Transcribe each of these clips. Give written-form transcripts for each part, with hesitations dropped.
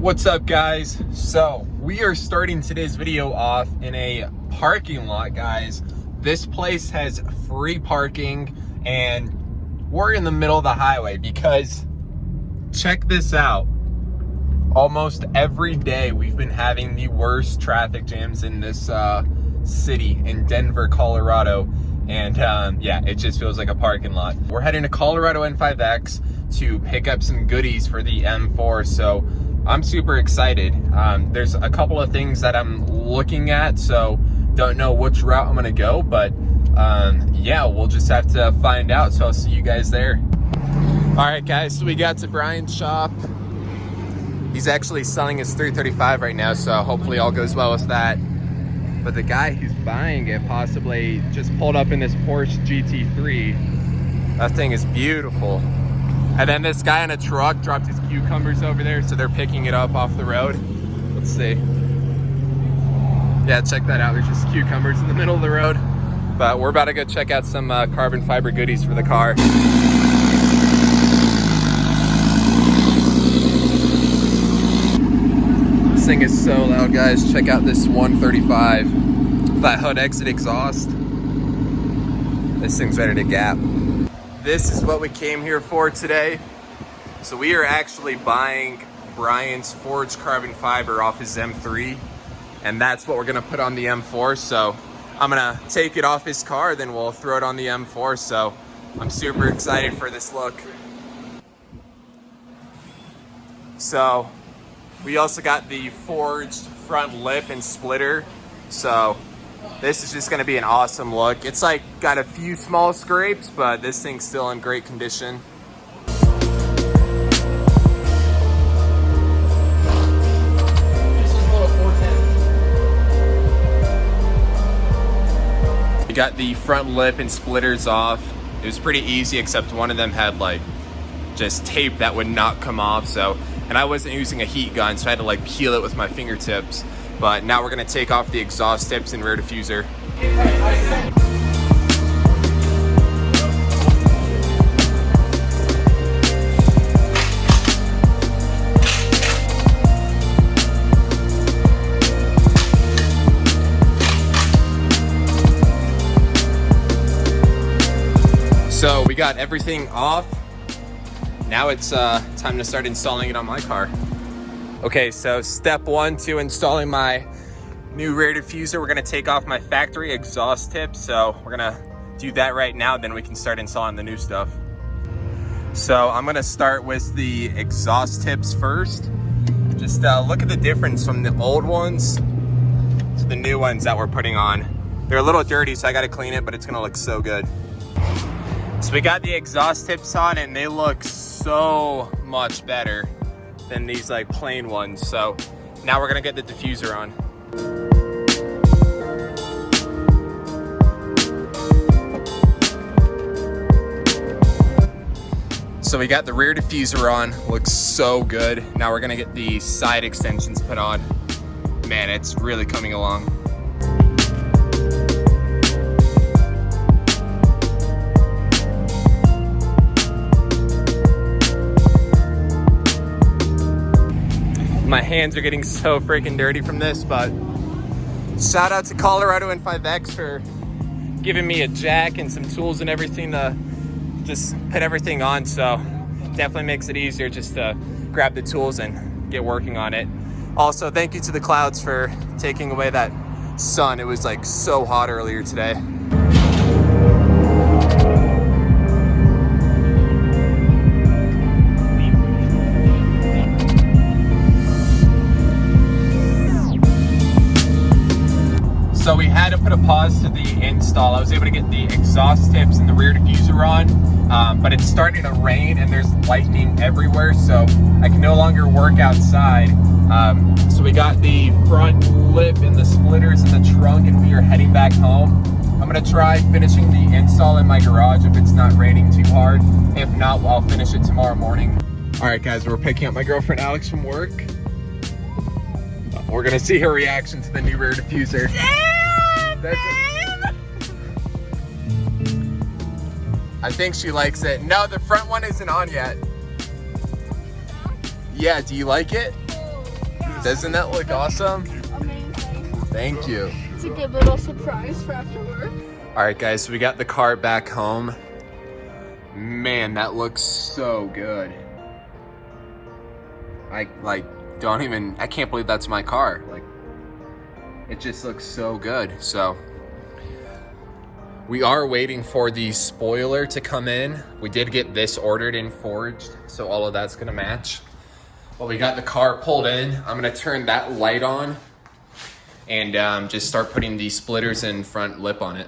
What's up, guys? So we are starting today's video off in a parking lot, guys. This place has free parking and we're in the middle of the highway because check this out. Almost every day we've been having the worst traffic jams in this city in Denver, Colorado. And yeah, it just feels like a parking lot. We're heading to Colorado N5X to pick up some goodies for the M4. So I'm super excited. There's a couple of things that I'm looking at, so don't know which route I'm gonna go, but yeah, we'll just have to find out. So I'll see you guys there. All right, guys, so we got to Brian's shop. He's actually selling his 335 right now, so hopefully all goes well with that. But the guy who's buying it possibly just pulled up in this Porsche GT3. That thing is beautiful. And then this guy in a truck dropped his cucumbers over there, so they're picking it up off the road. Let's see. Yeah, check that out. There's just cucumbers in the middle of the road. But we're about to go check out some carbon fiber goodies for the car. This thing is so loud, guys. Check out this 135 flat hood exit exhaust. This thing's ready to gap. This is what we came here for today. So we are actually buying Brian's forged carbon fiber off his M3, and that's what we're gonna put on the M4. So I'm gonna take it off his car, then we'll throw it on the M4. So I'm super excited for this look. So we also got the forged front lip and splitter. So this is just gonna be an awesome look. It's like got a few small scrapes, but this thing's still in great condition. We got the front lip and splitters off. It was pretty easy, except one of them had like just tape that would not come off. So, and I wasn't using a heat gun, so I had to like peel it with my fingertips. But now we're gonna take off the exhaust tips and rear diffuser. So we got everything off. Now it's time to start installing it on my car. Okay, so step one to installing my new rear diffuser, we're gonna take off my factory exhaust tips. So we're gonna do that right now, then we can start installing the new stuff. So I'm gonna start with the exhaust tips first. Just look at the difference from the old ones to the new ones that we're putting on. They're a little dirty, so I gotta clean it, but it's gonna look so good. So we got the exhaust tips on and they look so much better than these like plain ones. So now we're gonna get the diffuser on. So we got the rear diffuser on, looks so good. Now we're gonna get the side extensions put on. Man, it's really coming along. My hands are getting so freaking dirty from this, but shout out to Colorado N5X for giving me a jack and some tools and everything to just put everything on. So definitely makes it easier just to grab the tools and get working on it. Also, thank you to the clouds for taking away that sun. It was like so hot earlier today. So we had to put a pause to the install. I was able to get the exhaust tips and the rear diffuser on, but it's starting to rain and there's lightning everywhere, so I can no longer work outside. So we got the front lip and the splitters in the trunk and we are heading back home. I'm gonna try finishing the install in my garage if it's not raining too hard. If not, I'll finish it tomorrow morning. All right, guys, we're picking up my girlfriend Alex from work. We're gonna see her reaction to the new rear diffuser. I think she likes it. No, the front one isn't on yet. Yeah, do you like it? Doesn't that look awesome? Amazing. Thank you. It's a good little surprise for after work. All right, guys, so we got the car back home. Man, that looks so good. I can't believe that's my car. Like, it just looks so good. So we are waiting for the spoiler to come in. We did get this ordered and forged, so all of that's gonna match. Well, we got the car pulled in. I'm gonna turn that light on and just start putting the splitters and front lip on it.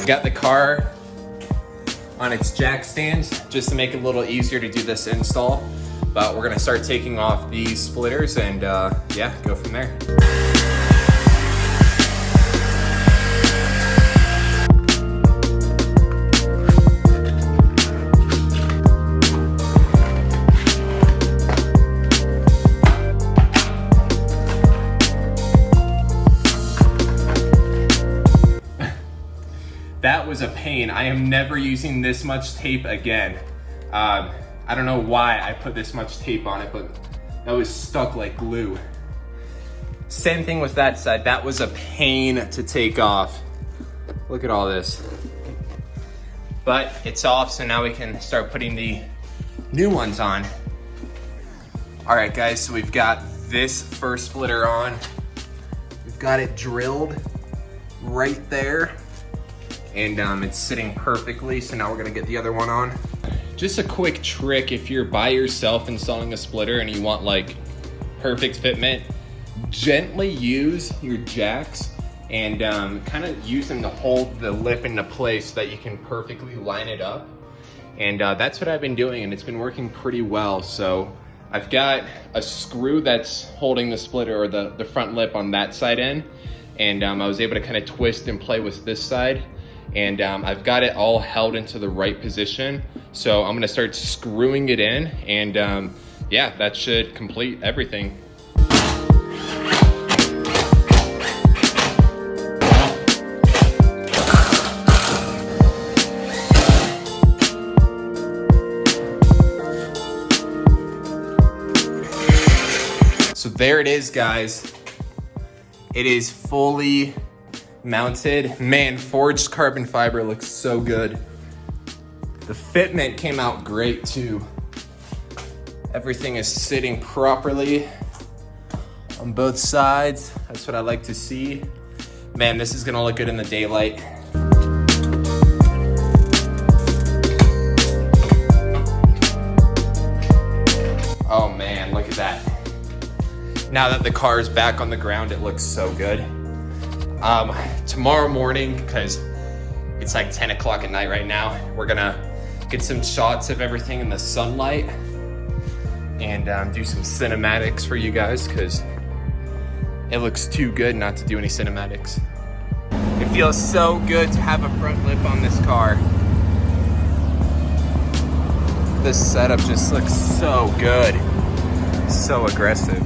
Got the car on its jack stands just to make it a little easier to do this install, but we're gonna start taking off these splitters and yeah, go from there. That was a pain. I am never using this much tape again. I don't know why I put this much tape on it, but that was stuck like glue. Same thing with that side. That was a pain to take off. Look at all this. But it's off, so now we can start putting the new ones on. All right, guys, so we've got this first splitter on. We've got it drilled right there. And it's sitting perfectly, so now we're gonna get the other one on. Just a quick trick, if you're by yourself installing a splitter and you want like perfect fitment, gently use your jacks and kind of use them to hold the lip into place so that you can perfectly line it up. And that's what I've been doing, and it's been working pretty well. So I've got a screw that's holding the splitter or the front lip on that side in, and I was able to kind of twist and play with this side. And I've got it all held into the right position. So I'm gonna start screwing it in, and yeah, that should complete everything. So there it is, guys. It is fully mounted. Man, forged carbon fiber looks so good. The fitment came out great too. Everything is sitting properly on both sides. That's what I like to see. Man, this is gonna look good in the daylight. Oh man, look at that. Now that the car is back on the ground, it looks so good. Tomorrow morning, because it's like 10 o'clock at night right now, we're gonna get some shots of everything in the sunlight and do some cinematics for you guys, because it looks too good not to do any cinematics. It feels so good to have a front lip on this car. This setup just looks so good, so aggressive.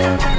Bye.